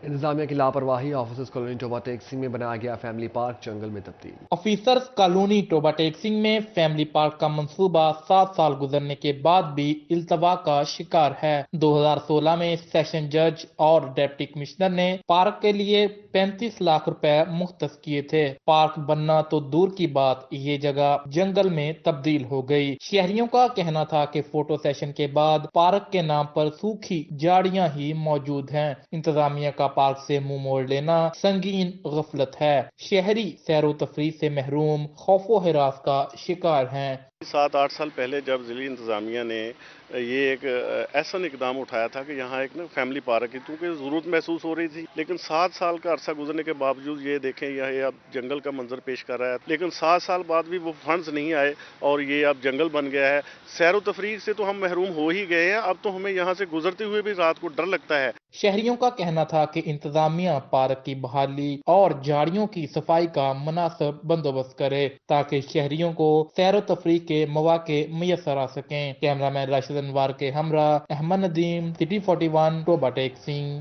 انتظامیہ کی لاپرواہی، آفیسرز کالونی ٹوبہ ٹیکسنگ میں بنایا گیا فیملی پارک جنگل میں تبدیل۔ آفیسرز کالونی ٹوبہ ٹیکسنگ میں فیملی پارک کا منصوبہ 7 سال گزرنے کے بعد بھی التوا کا شکار ہے۔ 2016 میں سیشن جج اور ڈپٹی کمشنر نے پارک کے لیے 35 لاکھ روپے مختص کیے تھے۔ پارک بننا تو دور کی بات، یہ جگہ جنگل میں تبدیل ہو گئی۔ شہریوں کا کہنا تھا کہ فوٹو سیشن کے بعد پارک کے نام پر سوکھی جھاڑیاں ہی موجود ہیں۔ انتظامیہ کا پارک سے منہ موڑ لینا سنگین غفلت ہے۔ شہری سیر و تفریح سے محروم، خوف و ہراس کا شکار ہیں۔ 7-8 سال پہلے جب ضلعی انتظامیہ نے یہ ایک ایسا اقدام اٹھایا تھا کہ یہاں ایک فیملی پارک کی کیونکہ ضرورت محسوس ہو رہی تھی، لیکن 7 سال کا عرصہ گزرنے کے باوجود یہ دیکھیں یہ اب جنگل کا منظر پیش کر رہا ہے، لیکن 7 سال بعد بھی وہ فنڈز نہیں آئے اور یہ اب جنگل بن گیا ہے۔ سیر و تفریح سے تو ہم محروم ہو ہی گئے ہیں، اب تو ہمیں یہاں سے گزرتے ہوئے بھی رات کو ڈر لگتا ہے۔ شہریوں کا کہنا تھا کہ انتظامیہ پارک کی بحالی اور جھاڑیوں کی صفائی کا مناسب بندوبست کرے تاکہ شہریوں کو سیر و تفریح کے مواقع میسر آ سکیں۔ کیمرہ مین راشد انوار کے ہمراہ احمد ندیم، سٹی 41 ٹوبہ ٹیکسنگ۔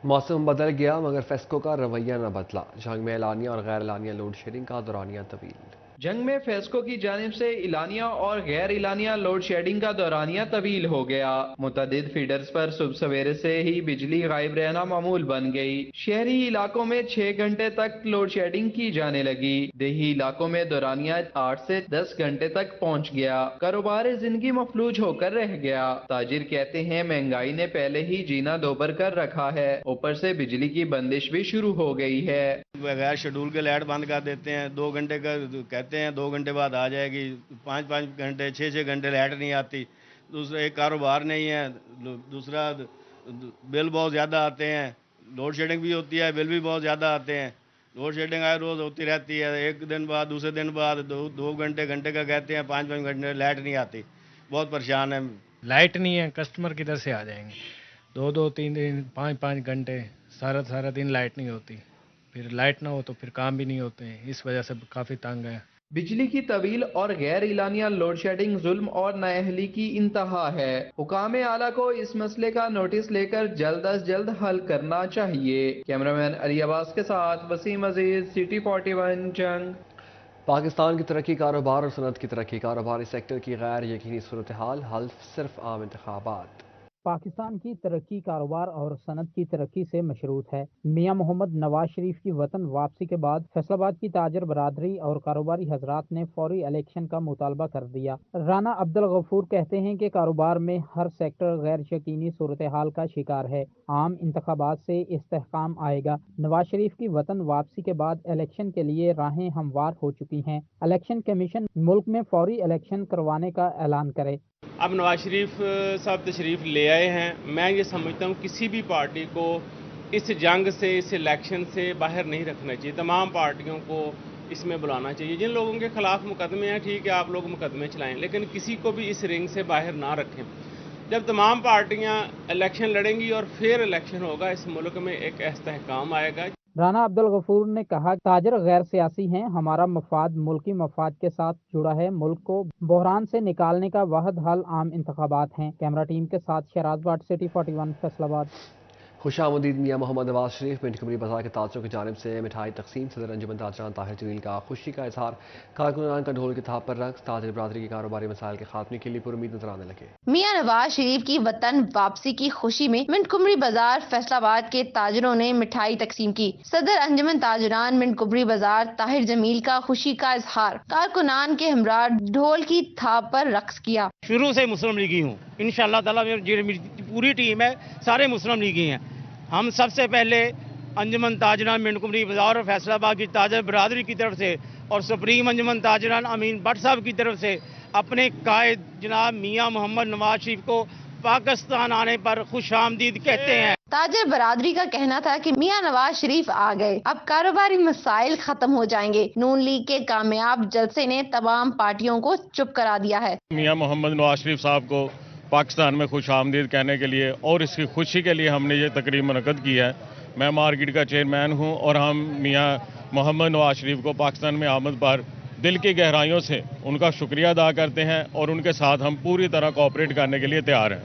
موسم بدل گیا مگر فیسکو کا رویہ نہ بدلا، جنگ میں اعلانیہ اور غیر اعلانیہ لوڈ شیڈنگ کا دورانیہ طویل۔ جنگ میں فیسکو کی جانب سے اعلانیہ اور غیر اعلانیہ لوڈ شیڈنگ کا دورانیہ طویل ہو گیا۔ متعدد فیڈرز پر صبح سویرے سے ہی بجلی غائب رہنا معمول بن گئی۔ شہری علاقوں میں 6 گھنٹے تک لوڈ شیڈنگ کی جانے لگی، دیہی علاقوں میں دورانیہ 8 سے 10 گھنٹے تک پہنچ گیا۔ کاروبار زندگی مفلوج ہو کر رہ گیا۔ تاجر کہتے ہیں مہنگائی نے پہلے ہی جینا دوبر کر رکھا ہے، اوپر سے بجلی کی بندش بھی شروع ہو گئی ہے۔ بغیر شیڈول کے لائٹ بند کر دیتے ہیں، 2 گھنٹے کا کہتے ہیں 2 گھنٹے بعد آ جائے گی، 5 گھنٹے 6 گھنٹے لائٹ نہیں آتی۔ دوسرا ایک کاروبار نہیں ہے، دوسرا بل بہت زیادہ آتے ہیں، لوڈ شیڈنگ بھی ہوتی ہے، بل بھی بہت زیادہ آتے ہیں۔ لوڈ شیڈنگ آئے روز ہوتی رہتی ہے، ایک دن بعد دوسرے دن بعد 2 گھنٹے کا کہتے ہیں، 5 گھنٹے لائٹ نہیں آتی، بہت پریشان ہے۔ لائٹ نہیں ہے، کسٹمر کدھر سے آ جائیں گے؟ 2 3 دن 5 گھنٹے سارا دن لائٹ نہیں ہوتی، پھر لائٹ نہ ہو تو پھر کام بھی نہیں ہوتے ہیں، اس وجہ سے کافی تنگ ہے۔ بجلی کی طویل اور غیر اعلانیہ لوڈ شیڈنگ ظلم اور نااہلی کی انتہا ہے۔ حکام اعلیٰ کو اس مسئلے کا نوٹس لے کر جلد از جلد حل کرنا چاہیے۔ کیمرہ مین علی عباس کے ساتھ وسیم عزیز، سٹی 41 جنگ۔ پاکستان کی ترقی، کاروبار اور صنعت کی ترقی، کاروباری سیکٹر کی غیر یقینی صورتحال، حل صرف عام انتخابات۔ پاکستان کی ترقی کاروبار اور صنعت کی ترقی سے مشروط ہے۔ میاں محمد نواز شریف کی وطن واپسی کے بعد فیصل آباد کی تاجر برادری اور کاروباری حضرات نے فوری الیکشن کا مطالبہ کر دیا۔ رانا عبدالغفور کہتے ہیں کہ کاروبار میں ہر سیکٹر غیر یقینی صورتحال کا شکار ہے، عام انتخابات سے استحکام آئے گا۔ نواز شریف کی وطن واپسی کے بعد الیکشن کے لیے راہیں ہموار ہو چکی ہیں۔ الیکشن کمیشن ملک میں فوری الیکشن کروانے کا اعلان کرے۔ اب نواز شریف صاحب تشریف لے آئے ہیں، میں یہ سمجھتا ہوں کسی بھی پارٹی کو اس جنگ سے، اس الیکشن سے باہر نہیں رکھنا چاہیے، تمام پارٹیوں کو اس میں بلانا چاہیے۔ جن لوگوں کے خلاف مقدمے ہیں ٹھیک ہے، آپ لوگ مقدمے چلائیں، لیکن کسی کو بھی اس رنگ سے باہر نہ رکھیں۔ جب تمام پارٹیاں الیکشن لڑیں گی اور پھر الیکشن ہوگا، اس ملک میں ایک استحکام آئے گا۔ رانا عبدالغفور نے کہا تاجر غیر سیاسی ہیں، ہمارا مفاد ملکی مفاد کے ساتھ جڑا ہے، ملک کو بحران سے نکالنے کا واحد حل عام انتخابات ہیں۔ کیمرہ ٹیم کے ساتھ شہراز بٹ، سٹی 41 فیصل آباد۔ خوش آمدید میاں محمد نواز شریف، منٹ کمری بازار کے تاجروں کی جانب سے مٹھائی تقسیم، صدر انجمن تاجران طاہر جمیل کا خوشی کا اظہار، کارکنان کا ڈھول کی تھاپ پر رقص، تاجر برادری کے کاروباری مسائل کے خاتمے کے لیے پر امید نظر آنے لگے۔ میاں نواز شریف کی وطن واپسی کی خوشی میں منٹ کمری بازار فیصل آباد کے تاجروں نے مٹھائی تقسیم کی۔ صدر انجمن تاجران منٹ کمری بازار طاہر جمیل کا خوشی کا اظہار، کارکنان کے ہمراہ ڈھول کی تھاپ پر رقص کیا۔ شروع سے مسلم لیگی ہوں، انشاءاللہ تعالی میری پوری ٹیم ہے، سارے مسلم لیگی ہیں۔ ہم سب سے پہلے انجمن تاجران منٹ کمری بازار اور فیصل آباد کی تاجر برادری کی طرف سے اور سپریم انجمن تاجران امین بٹ صاحب کی طرف سے اپنے قائد جناب میاں محمد نواز شریف کو پاکستان آنے پر خوش آمدید کہتے ہیں۔ تاجر برادری کا کہنا تھا کہ میاں نواز شریف آ گئے، اب کاروباری مسائل ختم ہو جائیں گے۔ نون لیگ کے کامیاب جلسے نے تمام پارٹیوں کو چپ کرا دیا ہے۔ میاں محمد نواز شریف صاحب کو پاکستان میں خوش آمدید کہنے کے لیے اور اس کی خوشی کے لیے ہم نے یہ تقریب منعقد کی ہے۔ میں مارکیٹ کا چیئرمین ہوں اور ہم میاں محمد نواز شریف کو پاکستان میں آمد پر دل کی گہرائیوں سے ان کا شکریہ ادا کرتے ہیں اور ان کے ساتھ ہم پوری طرح کوآپریٹ کرنے کے لیے تیار ہیں۔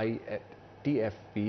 ITFP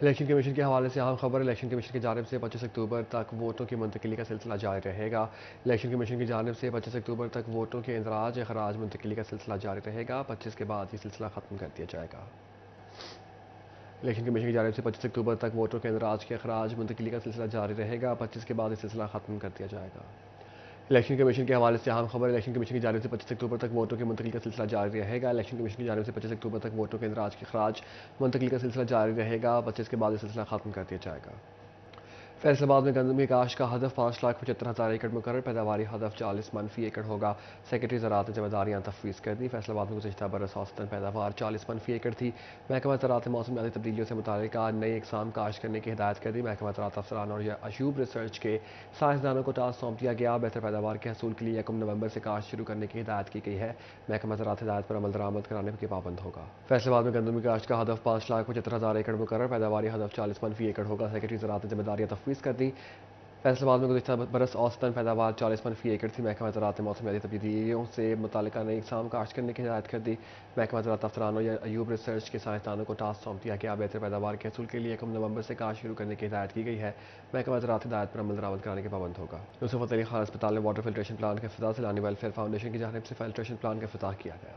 الیکشن کمیشن کے حوالے سے اہم خبر، الیکشن کمیشن کی جانب سے 25 اکتوبر تک ووٹوں کی منتقلی کا سلسلہ جاری رہے گا۔ الیکشن کمیشن کی جانب سے 25 اکتوبر تک ووٹوں کے اندراج اخراج منتقلی کا سلسلہ جاری رہے گا، 25 کے بعد یہ سلسلہ ختم کر دیا جائے گا۔ الیکشن کمیشن کی جانب سے 25 اکتوبر تک ووٹوں کے اندراج کے اخراج منتقلی کا سلسلہ جاری رہے گا، 25 کے بعد یہ سلسلہ ختم کر دیا جائے گا۔ الیکشن کمیشن کے حوالے سے اہم خبر، الیکشن کمیشن کی جانب سے 25 اکتوبر تک ووٹوں کی منتقلی کا سلسلہ جاری رہے گا۔ الیکشن کمیشن کی جانب سے 25 اکتوبر تک ووٹوں کے اندراج کے اخراج منتقلی کا سلسلہ جاری رہے گا، 25 کے بعد یہ سلسلہ ختم کر دیا جائے گا۔ فیصل آباد میں گندم کی کاشت کا ہدف 5,75,000 ایکڑ مقرر، پیداواری ہدف 40 من فی ایکڑ ہوگا۔ سیکرٹری زراعت نے ذمہ داریاں تفویض کر دی۔ فیصل آباد میں گزشتہ برس اوسطاً پیداوار 40 من فی ایکڑ تھی۔ محکمہ زراعت نے موسمیاتی تبدیلیوں سے متعلقہ نئی اقسام کاشت کرنے کی ہدایت کر دی۔ محکمہ زراعت افسران اور ایوب ریسرچ کے سائنسدانوں کو ٹاسک سونپ دیا گیا۔ بہتر پیداوار کے حصول کے لیے 1 نومبر سے کاشت شروع کرنے کی ہدایت کی گئی ہے۔ محکمہ زراعت ہدایت پر عمل درآمد کرانے کے پابند ہوگا۔ فیصل آباد میں گندم کی کاشت کا ہدف 5,75,000 ایکڑ مقرر، پیداواری ہدف 40 من فی ایکڑ ہوگا۔ سیکرٹری زراعت نے ذمہ داریاں تفویض کر دی۔ فیصل آباد میں گزشتہ برس اوسطاً پیداوار 40 من فی ایکڑ تھی۔ محکمہ زراعت نے موسمیاتی تبدیلیوں سے متعلقہ نئی اقسام کاشت کرنے کی ہدایت کر دی۔ محکمہ زراعت افسرانوں یا ایوب ریسرچ کے سائنسدانوں کو ٹاسک سونپ دیا گیا۔ بہتر پیداوار کے حصول کے لیے 1 نومبر سے کاشت شروع کرنے کی ہدایت کی گئی ہے۔ محکمہ زراعت ہدایت پر عمل درآمد کرانے کے پابند ہوگا۔ یوسف فتح علی خان اسپتال میں واٹر فلٹریشن پلانٹ کا افتتاح، سیلانی ویلفیئر فاؤنڈیشن کی جانب سے فلٹریشن پلانٹ کا افتتاح کیا گیا۔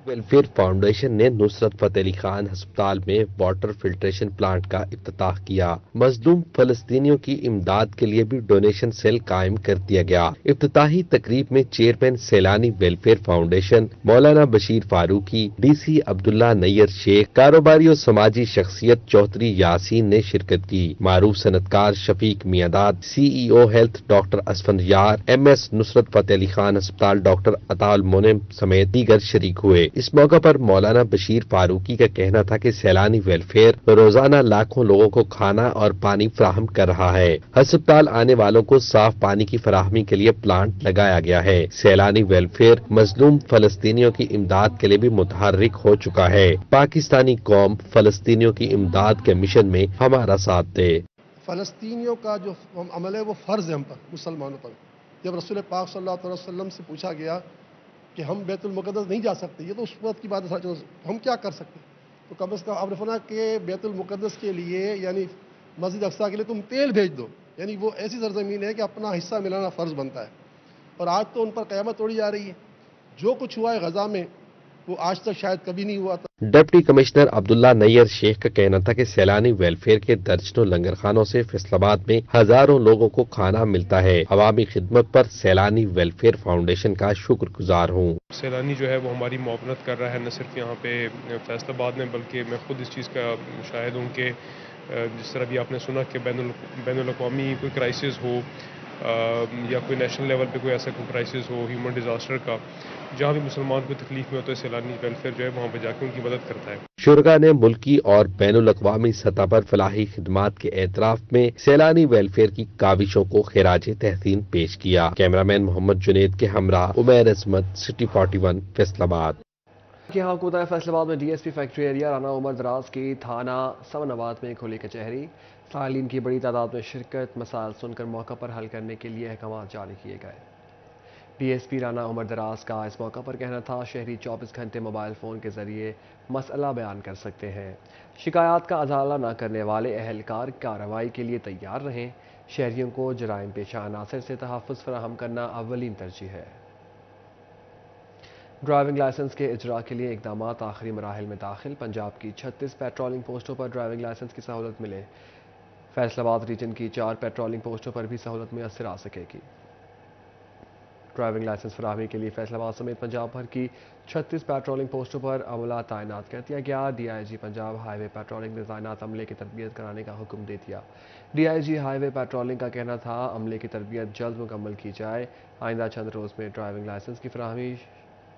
ویلفیئر فاؤنڈیشن نے نصرت فتح علی خان ہسپتال میں واٹر فلٹریشن پلانٹ کا افتتاح کیا۔ مظلوم فلسطینیوں کی امداد کے لیے بھی ڈونیشن سیل قائم کر دیا گیا۔ افتتاحی تقریب میں چیئرمین سیلانی ویلفیئر فاؤنڈیشن مولانا بشیر فاروقی، ڈی سی عبداللہ نیر شیخ، کاروباری اور سماجی شخصیت چوہدری یاسین نے شرکت کی۔ معروف صنعتکار Shafiq Mian, C E O health doctor Asfandyar, M S Nusrat Fateh Ali Khan ہسپتال ڈاکٹر عطا المنعم سمیت دیگر شریک ہوئے۔ اس موقع پر مولانا بشیر فاروقی کا کہنا تھا کہ سیلانی ویلفیئر روزانہ لاکھوں لوگوں کو کھانا اور پانی فراہم کر رہا ہے۔ ہسپتال آنے والوں کو صاف پانی کی فراہمی کے لیے پلانٹ لگایا گیا ہے۔ سیلانی ویلفیئر مظلوم فلسطینیوں کی امداد کے لیے بھی متحرک ہو چکا ہے۔ پاکستانی قوم فلسطینیوں کی امداد کے مشن میں ہمارا ساتھ دے۔ فلسطینیوں کا جو عمل ہے وہ فرض ہے ہم پر، مسلمانوں پر۔ جب رسول پاک صلی اللہ علیہ وسلم سے پوچھا گیا کہ ہم بیت المقدس نہیں جا سکتے، یہ تو اس وقت کی بات ہے، ہم کیا کر سکتے؟ تو کم از کم آپ نے فرمایا کہ بیت المقدس کے لیے یعنی مسجد اقصیٰ کے لیے تم تیل بھیج دو، یعنی وہ ایسی سرزمین ہے کہ اپنا حصہ ملانا فرض بنتا ہے، اور آج تو ان پر قیامت توڑی جا رہی ہے۔ جو کچھ ہوا ہے غزہ میں وہ آج تک شاید کبھی نہیں ہوا تھا۔ ڈپٹی کمشنر عبداللہ نیر شیخ کا کہنا تھا کہ سیلانی ویلفیئر کے درجنوں لنگر خانوں سے فیصل آباد میں ہزاروں لوگوں کو کھانا ملتا ہے۔ عوامی خدمت پر سیلانی ویلفیئر فاؤنڈیشن کا شکر گزار ہوں۔ سیلانی جو ہے وہ ہماری معاونت کر رہا ہے، نہ صرف یہاں پہ فیصل آباد میں، بلکہ میں خود اس چیز کا شاہد ہوں کہ جس طرح بھی آپ نے سنا کہ بین الاقوامی کوئی کرائسس ہو یا کوئی نیشنل لیول پہ کوئی ایسا کوئی کرائسس ہو ہیومن ڈیزاسٹر کا، جہاں بھی مسلمان کو تکلیف میں ہوتا ہے، سیلانی ویلفیئر جو ہے وہاں پہ جا کے ان کی مدد کرتا ہے۔ شرکا نے ملکی اور بین الاقوامی سطح پر فلاحی خدمات کے اعتراف میں سیلانی ویلفیئر کی کاوشوں کو خراج تحسین پیش کیا۔ کیمرامین محمد جنید کے ہمراہ عمیر عظمت، سٹی 41 فیصل آباد۔ یہاں کوتا فیصل آباد میں D S P factory area Rana Umar Daraz کی تھانہ سمن آباد میں کھلی کچہری، سائلین کی بڑی تعداد میں شرکت، مسائل سن کر موقع پر حل کرنے کے لیے احکامات جاری کیے گئے۔ ڈی ایس پی رانا عمر دراز کا اس موقع پر کہنا تھا شہری 24 گھنٹے موبائل فون کے ذریعے مسئلہ بیان کر سکتے ہیں، شکایات کا ازالہ نہ کرنے والے اہلکار کارروائی کے لیے تیار رہیں، شہریوں کو جرائم پیشہ عناصر سے تحفظ فراہم کرنا اولین ترجیح ہے۔ ڈرائیونگ لائسنس کے اجراء کے لیے اقدامات آخری مراحل میں داخل، پنجاب کی 36 پیٹرولنگ پوسٹوں پر ڈرائیونگ لائسنس کی سہولت ملے، فیصل آباد ریجن کی 4 پیٹرولنگ پوسٹوں پر بھی سہولت میسر آ سکے گی۔ ڈرائیونگ لائسنس فراہمی کے لیے فیصل آباد سمیت پنجاب بھر کی 36 پیٹرولنگ پوسٹوں پر عملہ تعینات کر دیا گیا۔ D I G Punjab highway patrolling نے تعینات عملے کی تربیت کرانے کا حکم دے دیا۔ D I G highway patrolling کا کہنا تھا عملے کی تربیت جلد مکمل کی جائے، آئندہ چند روز میں ڈرائیونگ لائسنس کی فراہمی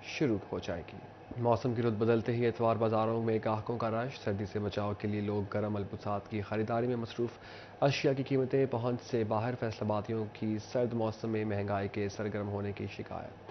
شروع ہو جائے گی۔ موسم کی رت بدلتے ہی اتوار بازاروں میں گاہکوں کا رش، سردی سے بچاؤ کے لیے لوگ گرم ملبوسات کی خریداری میں مصروف، اشیاء کی قیمتیں پہنچ سے باہر، فیصل آبادیوں کی سرد موسم میں مہنگائی کے سرگرم ہونے کی شکایت۔